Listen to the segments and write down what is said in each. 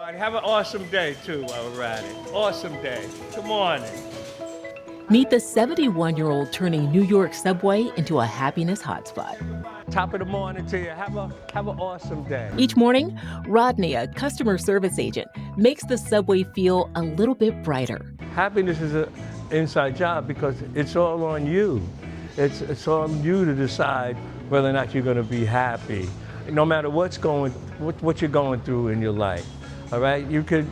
All right, have an awesome day, too, while we're at it. Awesome day. Good morning. Meet the 71-year-old turning New York subway into a happiness hotspot. Top of the morning to you. Have an awesome day. Each morning, Rodney, a customer service agent, makes the subway feel a little bit brighter. Happiness is an inside job because it's all on you. It's on you to decide whether or not you're going to be happy, no matter what you're going through in your life. All right, you could,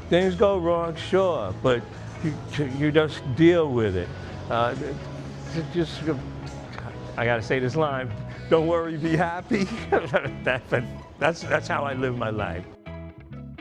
things go wrong, sure, but you just deal with it. I gotta say this line: don't worry, be happy. That's how I live my life.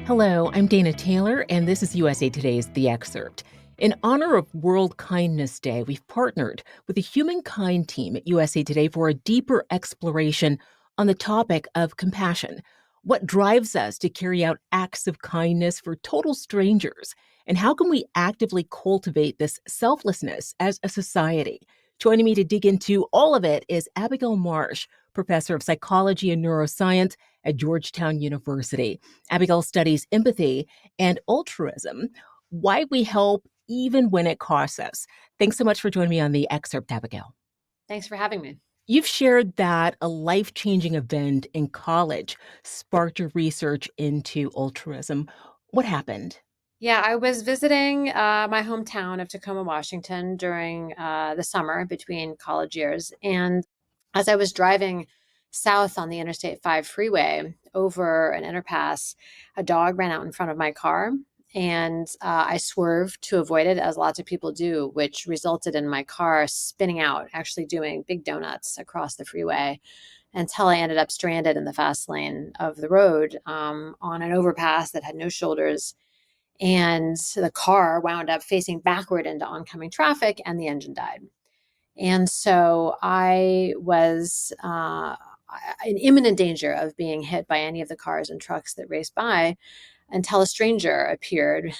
Hello, I'm Dana Taylor, and this is USA Today's The Excerpt. In honor of World Kindness Day, we've partnered with the Humankind team at USA Today for a deeper exploration on the topic of compassion. What drives us to carry out acts of kindness for total strangers? And how can we actively cultivate this selflessness as a society? Joining me to dig into all of it is Abigail Marsh, professor of psychology and neuroscience at Georgetown University. Abigail studies empathy and altruism, why we help even when it costs us. Thanks so much for joining me on The Excerpt, Abigail. Thanks for having me. You've shared that a life-changing event in college sparked your research into altruism. What happened? Yeah, I was visiting my hometown of Tacoma, Washington during the summer between college years. And as I was driving south on the Interstate 5 freeway over an underpass, a dog ran out in front of my car. And I swerved to avoid it, as lots of people do, which resulted in my car spinning out, actually doing big donuts across the freeway until I ended up stranded in the fast lane of the road on an overpass that had no shoulders. And the car wound up facing backward into oncoming traffic and the engine died. And so I was in imminent danger of being hit by any of the cars and trucks that raced by until a stranger appeared,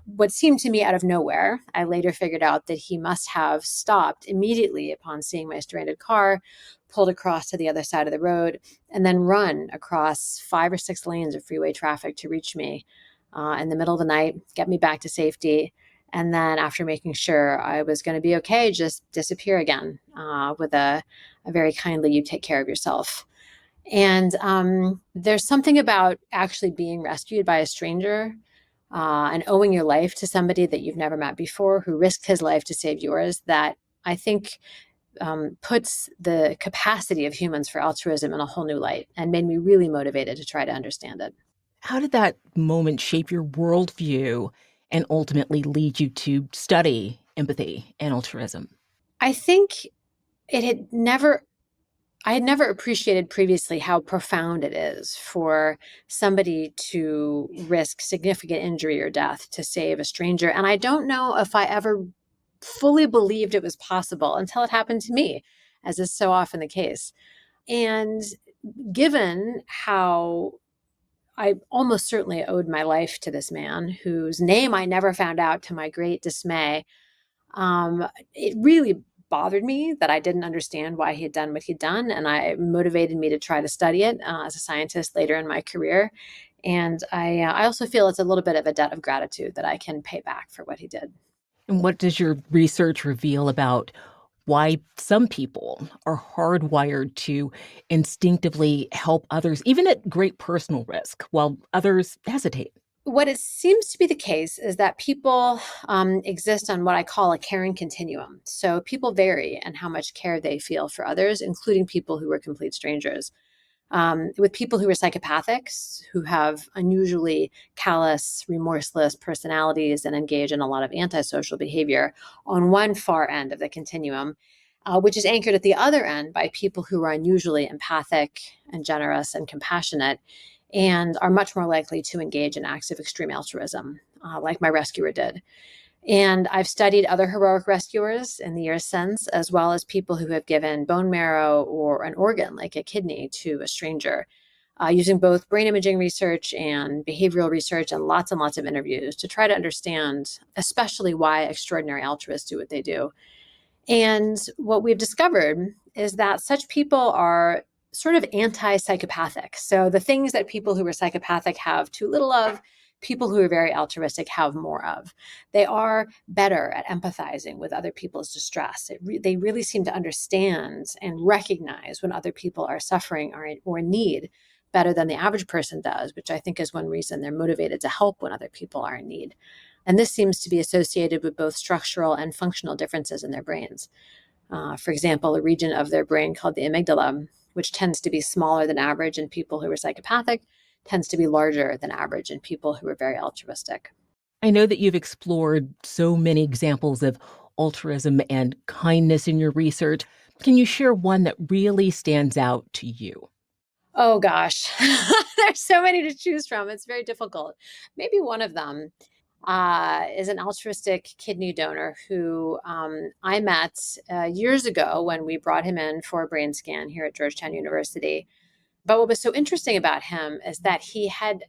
what seemed to me out of nowhere. I later figured out that he must have stopped immediately upon seeing my stranded car, pulled across to the other side of the road, and then run across 5 or 6 lanes of freeway traffic to reach me in the middle of the night, get me back to safety. And then after making sure I was going to be okay, just disappear again with a very kindly, you take care of yourself. And there's something about actually being rescued by a stranger and owing your life to somebody that you've never met before, who risked his life to save yours, that I think puts the capacity of humans for altruism in a whole new light and made me really motivated to try to understand it. How did that moment shape your worldview and ultimately lead you to study empathy and altruism? I think I had never appreciated previously how profound it is for somebody to risk significant injury or death to save a stranger. And I don't know if I ever fully believed it was possible until it happened to me, as is so often the case. And given how I almost certainly owed my life to this man, whose name I never found out to my great dismay, it really bothered me that I didn't understand why he had done what he'd done, and it motivated me to try to study it as a scientist later in my career. And I also feel it's a little bit of a debt of gratitude that I can pay back for what he did. And what does your research reveal about why some people are hardwired to instinctively help others, even at great personal risk, while others hesitate? What it seems to be the case is that people exist on what I call a caring continuum. So people vary in how much care they feel for others, including people who are complete strangers. With people who are psychopathics, who have unusually callous, remorseless personalities and engage in a lot of antisocial behavior on one far end of the continuum, which is anchored at the other end by people who are unusually empathic and generous and compassionate, and are much more likely to engage in acts of extreme altruism, like my rescuer did. And I've studied other heroic rescuers in the years since, as well as people who have given bone marrow or an organ, like a kidney, to a stranger, using both brain imaging research and behavioral research and lots of interviews to try to understand, especially why extraordinary altruists do what they do. And what we've discovered is that such people are sort of anti-psychopathic. So the things that people who are psychopathic have too little of, people who are very altruistic have more of. They are better at empathizing with other people's distress. They really seem to understand and recognize when other people are suffering or in need better than the average person does, which I think is one reason they're motivated to help when other people are in need. And this seems to be associated with both structural and functional differences in their brains. For example, a region of their brain called the amygdala, which tends to be smaller than average in people who are psychopathic, tends to be larger than average in people who are very altruistic. I know that you've explored so many examples of altruism and kindness in your research. Can you share one that really stands out to you? Oh gosh, there's so many to choose from. It's very difficult. Maybe one of them is an altruistic kidney donor who I met years ago when we brought him in for a brain scan here at Georgetown University. But what was so interesting about him is that he had,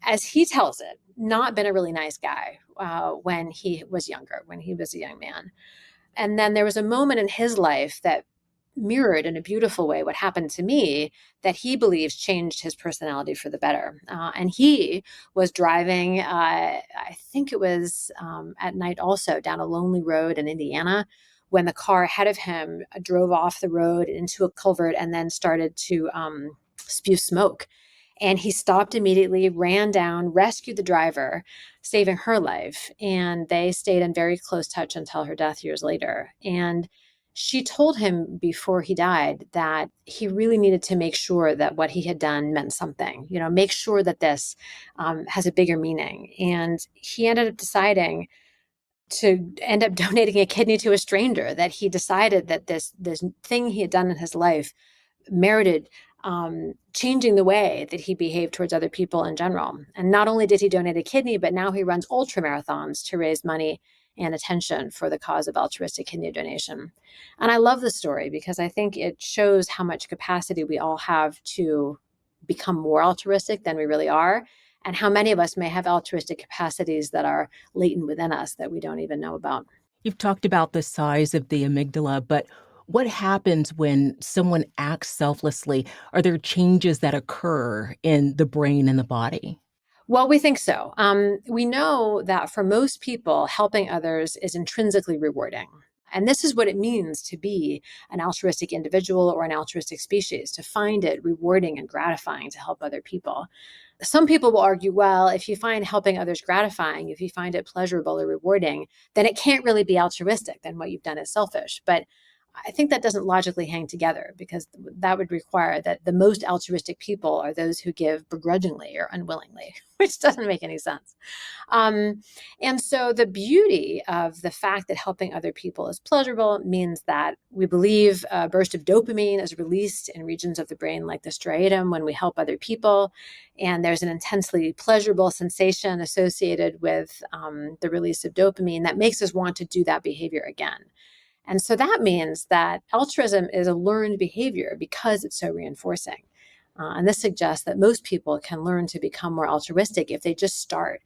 as he tells it, not been a really nice guy when he was younger, when he was a young man. And then there was a moment in his life that mirrored in a beautiful way what happened to me that he believes changed his personality for the better. And he was driving, I think it was at night also, down a lonely road in Indiana when the car ahead of him drove off the road into a culvert and then started to spew smoke. And he stopped immediately, ran down, rescued the driver, saving her life. And they stayed in very close touch until her death years later. And she told him before he died that he really needed to make sure that what he had done meant something, make sure that this has a bigger meaning. And he ended up deciding to end up donating a kidney to a stranger, that he decided that this thing he had done in his life merited changing the way that he behaved towards other people in general. And not only did he donate a kidney, but now he runs ultra marathons to raise money and attention for the cause of altruistic kidney donation. And I love the story because I think it shows how much capacity we all have to become more altruistic than we really are, and how many of us may have altruistic capacities that are latent within us that we don't even know about. You've talked about the size of the amygdala, but what happens when someone acts selflessly? Are there changes that occur in the brain and the body? Well, we think so. We know that for most people, helping others is intrinsically rewarding. And this is what it means to be an altruistic individual or an altruistic species, to find it rewarding and gratifying to help other people. Some people will argue, well, if you find helping others gratifying, if you find it pleasurable or rewarding, then it can't really be altruistic. Then what you've done is selfish. But I think that doesn't logically hang together, because that would require that the most altruistic people are those who give begrudgingly or unwillingly, which doesn't make any sense. Um, and so the beauty of the fact that helping other people is pleasurable means that we believe a burst of dopamine is released in regions of the brain like the striatum when we help other people. And there's an intensely pleasurable sensation associated with the release of dopamine that makes us want to do that behavior again. And so that means that altruism is a learned behavior because it's so reinforcing. And this suggests that most people can learn to become more altruistic if they just start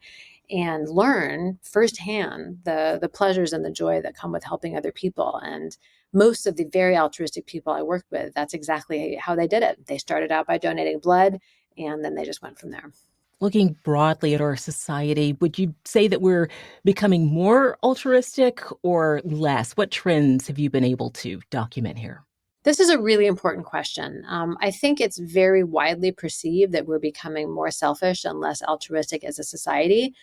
and learn firsthand the pleasures and the joy that come with helping other people. And most of the very altruistic people I worked with, that's exactly how they did it. They started out by donating blood, and then they just went from there. Looking broadly at our society, would you say that we're becoming more altruistic or less? What trends have you been able to document here? This is a really important question. I think it's very widely perceived that we're becoming more selfish and less altruistic as a society,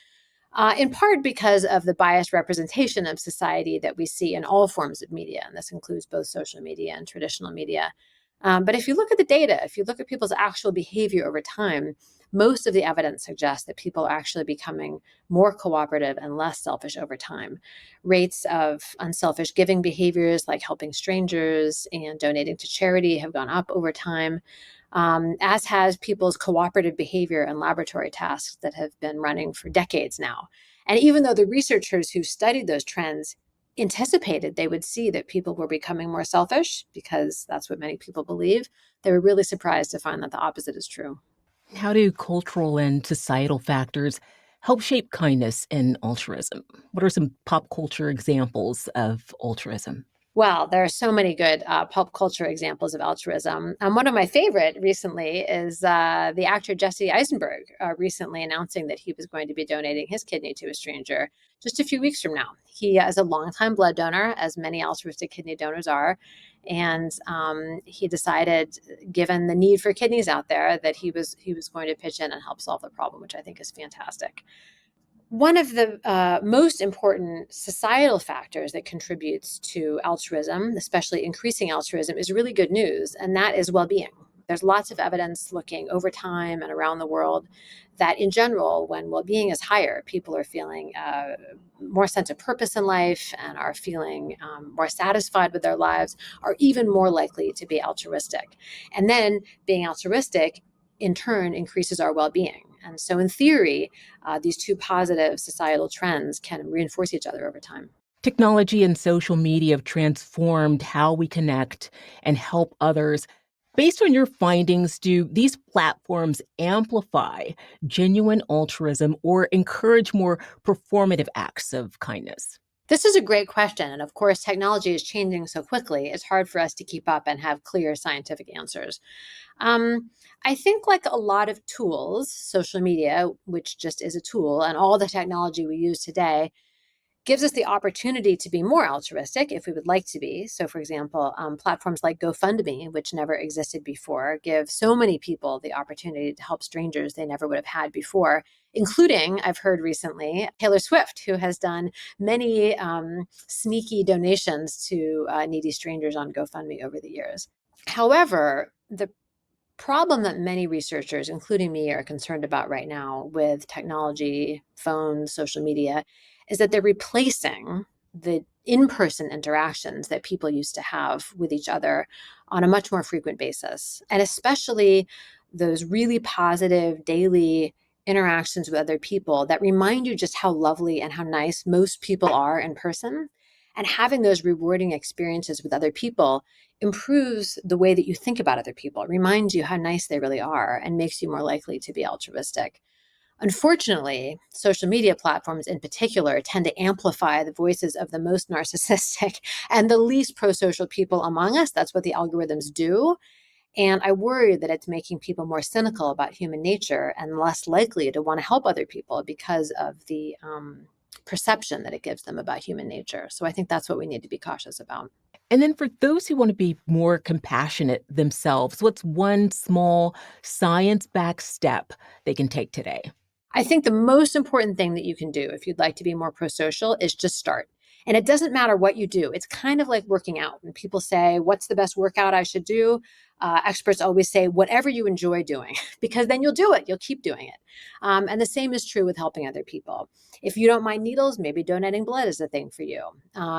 in part because of the biased representation of society that we see in all forms of media. And this includes both social media and traditional media. But if you look at the data, if you look at people's actual behavior over time, most of the evidence suggests that people are actually becoming more cooperative and less selfish over time. Rates of unselfish giving behaviors like helping strangers and donating to charity have gone up over time, as has people's cooperative behavior and laboratory tasks that have been running for decades now. And even though the researchers who studied those trends anticipated they would see that people were becoming more selfish, because that's what many people believe, they were really surprised to find that the opposite is true. How do cultural and societal factors help shape kindness and altruism? What are some pop culture examples of altruism? Well, there are so many good pulp culture examples of altruism. One of my favorite recently is the actor Jesse Eisenberg recently announcing that he was going to be donating his kidney to a stranger just a few weeks from now. He is a longtime blood donor, as many altruistic kidney donors are. And he decided, given the need for kidneys out there, that he was going to pitch in and help solve the problem, which I think is fantastic. One of the most important societal factors that contributes to altruism, especially increasing altruism, is really good news, and that is well-being. There's lots of evidence looking over time and around the world that in general, when well-being is higher, people are feeling more sense of purpose in life and are feeling more satisfied with their lives, are even more likely to be altruistic. And then being altruistic in turn increases our well-being. And so in theory, these two positive societal trends can reinforce each other over time. Technology and social media have transformed how we connect and help others. Based on your findings, do these platforms amplify genuine altruism or encourage more performative acts of kindness? This is a great question. And of course, technology is changing so quickly, it's hard for us to keep up and have clear scientific answers. I think, like a lot of tools, social media, which just is a tool, and all the technology we use today, gives us the opportunity to be more altruistic if we would like to be. So, for example, platforms like GoFundMe, which never existed before, give so many people the opportunity to help strangers they never would have had before, including, I've heard recently, Taylor Swift, who has done many sneaky donations to needy strangers on GoFundMe over the years. However, the problem that many researchers, including me, are concerned about right now with technology, phones, social media, is that they're replacing the in-person interactions that people used to have with each other on a much more frequent basis. And especially those really positive daily interactions with other people that remind you just how lovely and how nice most people are in person. And having those rewarding experiences with other people improves the way that you think about other people. It reminds you how nice they really are and makes you more likely to be altruistic. Unfortunately, social media platforms in particular tend to amplify the voices of the most narcissistic and the least pro-social people among us. That's what the algorithms do. And I worry that it's making people more cynical about human nature and less likely to want to help other people because of the perception that it gives them about human nature. So I think that's what we need to be cautious about. And then for those who want to be more compassionate themselves, what's one small science-backed step they can take today? I think the most important thing that you can do if you'd like to be more pro-social is just start. And it doesn't matter what you do. It's kind of like working out. When people say, what's the best workout I should do? Experts always say, whatever you enjoy doing, because then you'll do it. You'll keep doing it. And the same is true with helping other people. If you don't mind needles, maybe donating blood is a thing for you.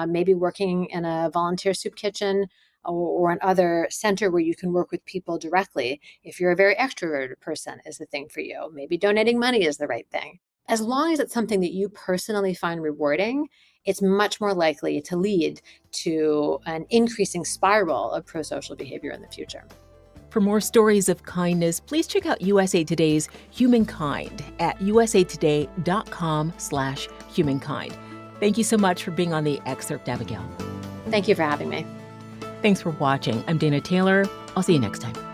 Maybe working in a volunteer soup kitchen or another center where you can work with people directly. If you're a very extroverted person, is the thing for you. Maybe donating money is the right thing. As long as it's something that you personally find rewarding, it's much more likely to lead to an increasing spiral of pro-social behavior in the future. For more stories of kindness, please check out USA Today's Humankind at usatoday.com/humankind. Thank you so much for being on the Excerpt, Abigail. Thank you for having me. Thanks for watching. I'm Dana Taylor. I'll see you next time.